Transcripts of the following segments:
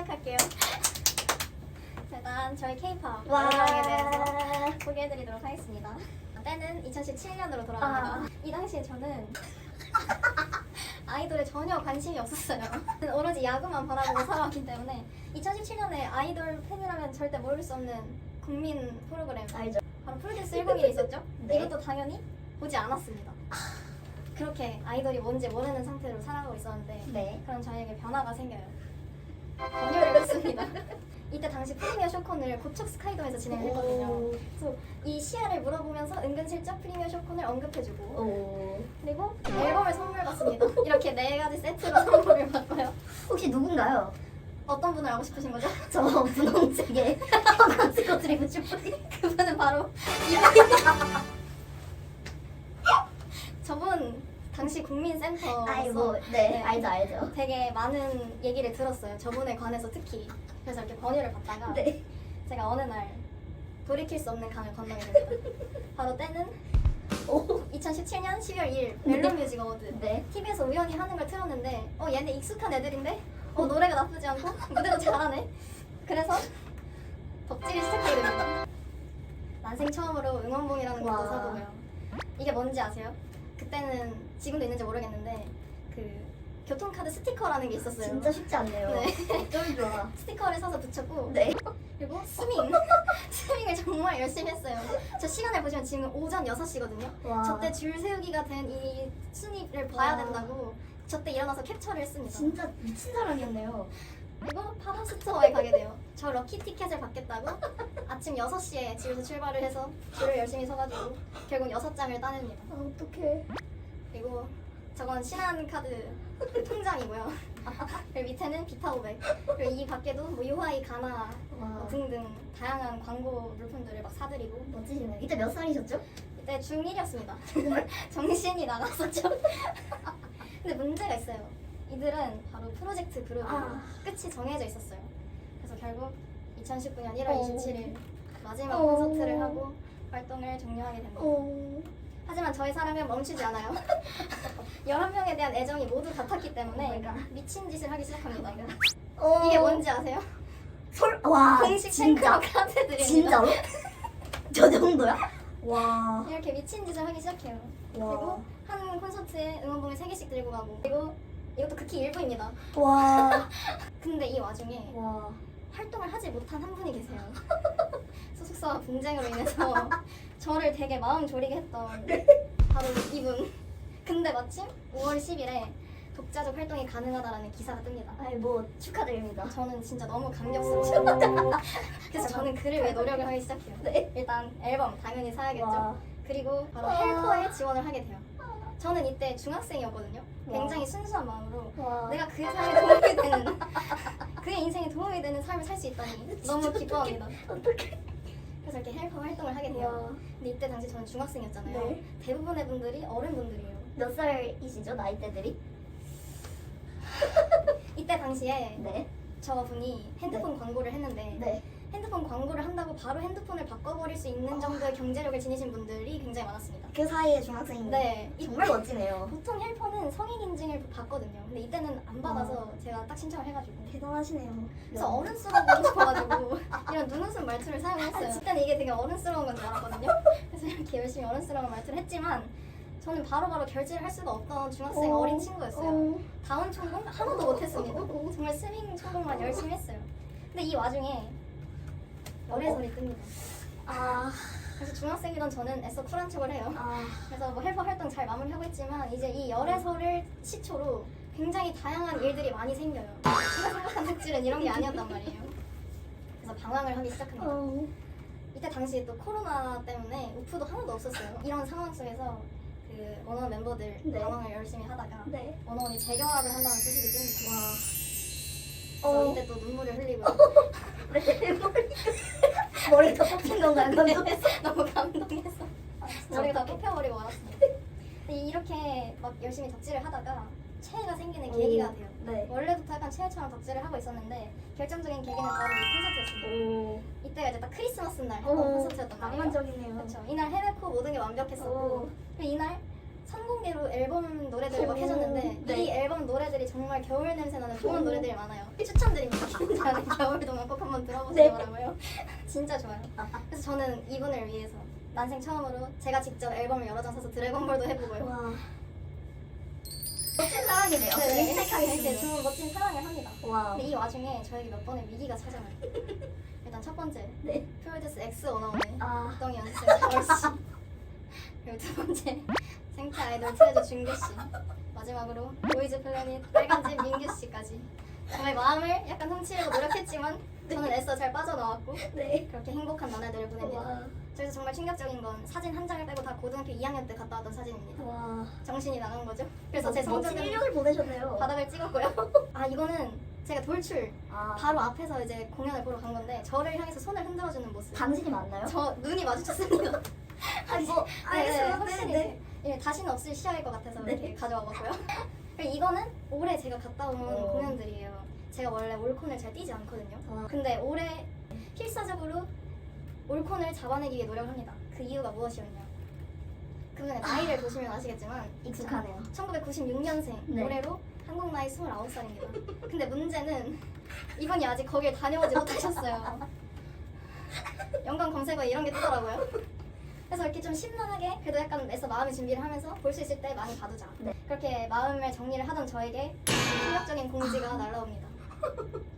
시작할게요. 일단 저희 K-pop 와. 앨범에 대해서 소개해드리도록 하겠습니다. 때는 2017년으로 돌아갑니다. 이 당시에 저는 아이돌에 전혀 관심이 없었어요. 오로지 야구만 바라보고 살아왔기 때문에 2017년에 아이돌 팬이라면 절대 모를 수 없는 국민 프로그램 알죠. 바로 프로듀스 101이 있었죠? 네. 이것도 당연히 보지 않았습니다. 그렇게 아이돌이 뭔지 모르는 상태로 살아가고 있었는데 네. 그럼 저에게 변화가 생겨요. 번뇌를 했습니다. 이때 당시 프리미어 쇼콘을 고척 스카이돔에서 진행을 했거든요. 그래서 이 시야를 물어보면서 은근슬쩍 프리미어 쇼콘을 언급해주고 오. 그리고 앨범을 선물 받습니다. 이렇게 4가지 세트로 선물을 받고요. 혹시 누군가요? 어떤 분을 알고 싶으신 거죠? 저 분홍색에 형광색 옷을 입은 슈퍼리. 그분은 바로 저분 당시 국민센터로서 아이고, 네, 알죠. 되게 많은 얘기를 들었어요. 저분에 관해서 특히. 그래서 이렇게 권유를 받다가 네. 제가 어느 날 돌이킬 수 없는 강을 건너게 됩니다. 바로 때는 오. 2017년 12월 2일 멜론 뮤직 어워드. 네. TV에서 우연히 하는 걸 틀었는데 얘네 익숙한 애들인데 노래가 나쁘지 않고 무대도 잘하네. 그래서 덕질이 시작하게 됩니다. 난생 처음으로 응원봉이라는 것도 와. 사보고요. 이게 뭔지 아세요? 그때는 지금도 있는지 모르겠는데 그 교통카드 스티커라는 게 있었어요. 진짜 쉽지 않네요. 네. 어쩜 좋아. 스티커를 사서 붙였고 네. 그리고 스밍을 정말 열심히 했어요. 저 시간을 보시면 지금 오전 6시거든요. 와. 저때 줄 세우기가 된 이 순위를 봐야 와. 된다고 저때 일어나서 캡처를 했습니다. 진짜 미친 사람이었네요. 그리고 팝업 스토어에 가게 돼요. 저 럭키 티켓을 받겠다고 아침 6시에 집에서 출발을 해서 줄을 열심히 서가지고 결국 6장을 따냅니다. 아, 어떡해. 그리고 저건 신한카드 그 통장이고요. 그리고 밑에는 비타500. 그리고 이 밖에도 뭐 유하이, 가나 와. 등등 다양한 광고 물품들을 막 사드리고 멋지시네. 이때 몇 살이셨죠? 이때 중1이었습니다. 정신이 나갔었죠. 근데 문제가 있어요. 이들은 바로 프로젝트 그룹이 끝이 정해져 있었어요. 그래서 결국 2019년 1월 27일 마지막 콘서트를 하고 활동을 종료하게 됩니다. 하지만 저의 사랑은 멈추지 않아요. 11명에 대한 애정이 모두 같았기 때문에 미친 짓을 하기 시작합니다. 이게 뭔지 아세요? 와. 공식 진짜? 탱크럽 카드들입니다. 진짜로? 저 정도야? 와. 이렇게 미친 짓을 하기 시작해요. 와. 그리고 한 콘서트에 응원봉을 3개씩 들고 가고 그리고 이것도 극히 일부입니다. 와. 근데 이 와중에 와. 활동을 하지 못한 한 분이 계세요. 소속사와 분쟁으로 인해서 저를 되게 마음 졸이게 했던 바로 이분. 근데 마침 5월 10일에 독자적 활동이 가능하다라는 기사가 뜹니다. 아이 뭐 축하드립니다. 저는 진짜 너무 감격스럽죠. 그래서 저는 글을 위해 노력을 하기 시작해요. 네. 일단 앨범 당연히 사야겠죠. 와. 그리고 바로 와. 헬퍼에 지원을 하게 돼요. 저는 이때 중학생이었거든요. 와. 굉장히 순수한 마음으로 와. 내가 그의 삶에 도움이 되는 그의 인생에 도움이 되는 삶을 살 수 있다니 너무 기뻐합니다. 어떡해. 그래서 이렇게 헬퍼 활동을 하게 돼요. 와. 근데 이때 당시 저는 중학생이었잖아요. 네. 대부분의 분들이 어른분들이에요. 몇 살이시죠? 나이대들이? 이때 당시에 네. 저분이 핸드폰 광고를 했는데 네. 핸드폰 광고를 한다고 바로 핸드폰을 바꿔버릴 수 있는 정도의 경제력을 지니신 분들이 굉장히 많았습니다. 그 사이에 중학생인데. 네. 정말 멋지네요. 보통 헬퍼는 성인 인증을 받거든요. 근데 이때는 안 받아서 제가 딱 신청을 해가지고 대단하시네요. 그래서 어른스러워 보고 싶어가지고 이런 눈웃음 말투를 사용했어요. 그때는 이게 되게 어른스러운 건 줄 알았거든요. 그래서 이렇게 열심히 어른스러운 말투를 했지만 저는 바로바로 결제를 할 수가 없던 중학생 어린 친구였어요. 다운 천공 하나도 못했습니다. 정말 스밍 천공만 열심히 했어요. 근데 이 와중에 열애설이 뜹니다. 아. 그래서 중학생이던 저는 애써 쿨한 척을 해요. 아. 그래서 뭐 헬퍼 활동 잘 마무리하고 있지만 이제 이 열애설을 시초로 굉장히 다양한 일들이 많이 생겨요. 제가 생각한 덕질은 이런 게 아니었단 말이에요. 그래서 방황을 하기 시작합니다. 이때 당시 또 코로나 때문에 우프도 하나도 없었어요. 이런 상황 속에서 그 원어원 멤버들 네. 방황을 열심히 하다가 네. 원어원이 재결합을 한다는 소식이 뜹니다. 와. 그래서 이때 또 눈물을 흘리고 네. 머리가 뽑힌 건가요? 감동해서. 너무 감동해서 머리가 다 뽑혀버리고 말았습니다. 근데 이렇게 막 열심히 덕질을 하다가 최애가 생기는 계기가 돼요. 네. 원래부터 약간 최애처럼 덕질을 하고 있었는데 결정적인 계기는 바로 이 콘서트였습니다. 오. 이때가 이제 딱 크리스마스 날 했던 콘서트였단 말이에요. 낭만적이네요. 그렇죠. 이날 해놓고 모든 게 완벽했었고 그리고 이날 선공개로 앨범 노래들을 막 해줬는데 네. 이 앨범 노래들이 정말 겨울 냄새 나는 좋은 노래들이 많아요. 추천드립니다. 시간에 겨울 동안 꼭 한번 들어보시더라고요. 진짜 좋아요. 그래서 저는 이분을 위해서 난생 처음으로 제가 직접 앨범을 여러 장 사서 드래곤볼도 해보고요. 와. 멋진 사랑이네요. 네, 생각이 이렇게 드네요. 좋은 멋진 사랑을 합니다. 와. 근데 이 와중에 저에게 몇 번의 위기가 찾아와요. 일단 첫 번째, 네. 프로듀스 X 언어원의 아. 엉덩이 연습생 가을씨. 그리고 두 번째, 생태 아이돌 트레저 준규씨. 마지막으로 보이즈 플래닛 빨간집 민규씨까지. 정말 마음을 약간 훔치려고 노력했지만 저는 애써 잘 빠져나왔고 네. 그렇게 행복한 나날들을 보냅니다. 와. 그래서 정말 충격적인 건 사진 한 장을 빼고 다 고등학교 2학년 때 갔다 왔던 사진입니다. 와. 정신이 나간 거죠. 그래서 제 멋진 성적은 1년을 보내셨네요. 바닥을 찍었고요. 아 이거는 제가 돌출 아. 바로 앞에서 이제 공연을 보러 간 건데 저를 향해서 손을 흔들어주는 모습. 당신이 맞나요? 저 눈이 마주쳤습니다. 아니 뭐 알겠어요. 확실히 네. 예, 다시는 없을 시야일 것 같아서 네. 이렇게 가져와봤고요. 그리고 이거는 올해 제가 갔다 온 오. 공연들이에요. 제가 원래 올콘을 잘 뛰지 않거든요. 와. 근데 올해 필사적으로 올콘을 잡아내기 위해 노력합니다. 그 이유가 무엇이었냐? 그분의 나이를 보시면 아시겠지만 익숙하네요. 1996년생 네. 올해로 한국 나이 29살입니다. 근데 문제는 이분이 아직 거길 다녀오지 못하셨어요. 연관 검색어에 이런 게 뜨더라고요. 그래서 이렇게 좀 심란하게 그래도 약간 애써 마음의 준비를 하면서 볼 수 있을 때 많이 봐두자. 네. 그렇게 마음의 정리를 하던 저에게 충격적인 공지가 날라옵니다.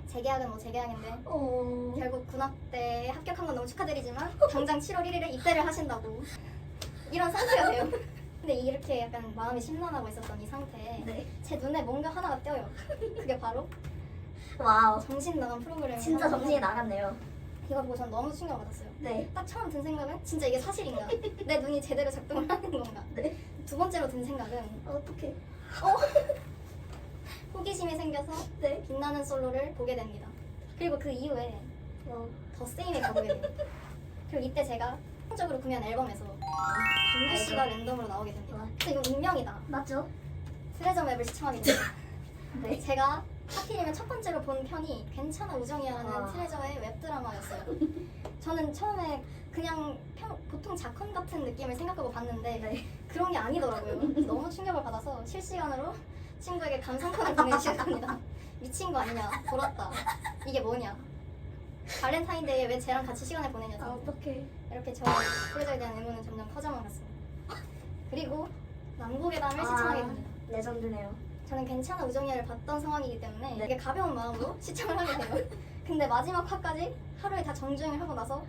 재계약은 뭐 재계약인데 어. 결국 군악대에 합격한 건 너무 축하드리지만 당장 7월 1일에 입대를 하신다고 이런 상태가 돼요. 근데 이렇게 약간 마음이 심란하고 있었던 이 상태에 네. 제 눈에 뭔가 하나가 띄어요. 그게 바로 와우. 정신 나간 프로그램이 진짜 정신이 나갔네요. 이거 보고 전 너무 충격받았어요. 네. 딱 처음 든 생각은 진짜 이게 사실인가? 내 눈이 제대로 작동을 하는 건가? 네. 두 번째로 든 생각은 어떻게? 호기심이 생겨서 네. 빛나는 솔로를 보게 됩니다. 그리고 그 이후에 더 세임에 가보게 됩니다. 그리고 이때 제가 최종적으로 구매한 앨범에서 준규 씨가 랜덤으로 나오게 됩니다. 와. 근데 이거 운명이다. 맞죠? 트레저 맵을 시청하게 됩니다. 네. 제가 하필이면 첫 번째로 본 편이 괜찮아 우정이라는 와. 트레저의 웹드라마였어요. 저는 처음에 그냥 보통 작품 같은 느낌을 생각하고 봤는데 네. 그런 게 아니더라고요. 그래서 너무 충격을 받아서 실시간으로 친구에게 감상편을 보내기 시작합니다. 미친 거 아니냐? 돌았다. 이게 뭐냐? 발렌타인데이에 왜 쟤랑 같이 시간을 보내냐? 아 어떻게? 이렇게 저 트레저에 대한 의문은 점점 커져만 갔습니다. 그리고 남북의 담을 시청하게 됩니다. 레전드네요. 저는 괜찮아 우정이를 봤던 상황이기 때문에 네. 되게 가벼운 마음으로 시청을 하게 돼요. 근데 마지막 화까지 하루에 다 정주행을 하고 나서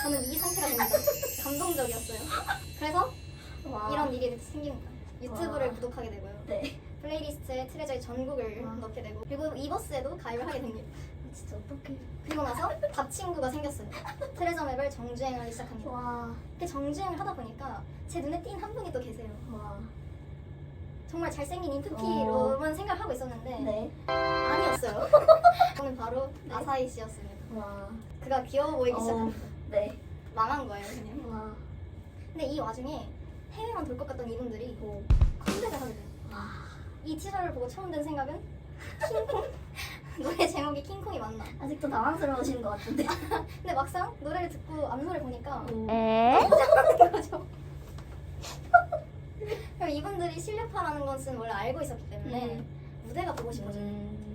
저는 이 상태가 됩니다. 감동적이었어요. 그래서 와. 이런 일이 이렇게 생깁니다. 유튜브를 와. 구독하게 되고요. 네. 플레이리스트에 트레저의 전곡을 와. 넣게 되고 그리고 이버스에도 가입을 하게 됩니다. 진짜 어떡해. 그리고 나서 밥 친구가 생겼어요. 트레저 맵을 정주행하기 시작합니다. 와. 이렇게 정주행을 하다 보니까 제 눈에 띈 한 분이 또 계세요. 와. 정말 잘생긴 인프피로만 생각하고 있었는데 네. 아니었어요. 저는 바로 아사히 씨였습니다. 와. 그가 귀여워 보이기 어. 시작합니다. 네. 망한 거예요 그냥. 와. 근데 이 와중에 해외만 돌 것 같던 이분들이 오. 컴백을 하게 돼요. 와. 이 티저를 보고 처음 든 생각은 킹콩? 노래 제목이 킹콩이 맞나? 아직도 당황스러우신 것 같은데. 근데 막상 노래를 듣고 앞노래 보니까 에? 하는 거죠. 그럼 이분들이 실력파라는 것은 원래 알고 있었기 때문에 무대가 보고 싶어져요.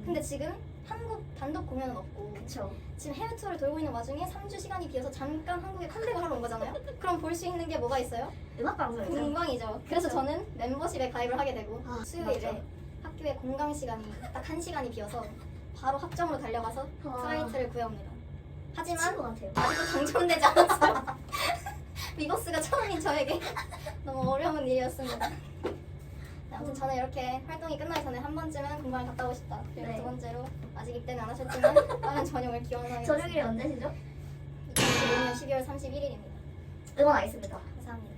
근데 지금 한국 단독 공연은 없고 그쵸. 지금 해외 투어를 돌고 있는 와중에 3주 시간이 비어서 잠깐 한국에 컴백을 하러 온 거잖아요. 그럼 볼 수 있는 게 뭐가 있어요? 음악 방송이죠. 공방이죠. 그래서 그쵸. 저는 멤버십에 가입을 하게 되고 아, 수요일에 맞아. 학교에 공강 시간이 딱 1시간이 비어서 바로 합정으로 달려가서 와. 프라이트를 구해옵니다. 미친 하지만 것 같아요. 아직도 당첨되지 않았어요. 위버스가 처음인 저에게 너무 어려운 일이었습니다. 네, 아무튼 저는 이렇게 활동이 끝나기 전에 한 번쯤은 공방을 갔다 오고 싶다. 그리고 네. 두 번째로 아직 입대는 안 하셨지만 다른 전형을 기원하게 저녁일이 언제시죠? 2025년 12월 31일입니다. 응원하겠습니다. 감사합니다.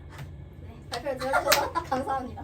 네, 발표를 들어주셔서 감사합니다.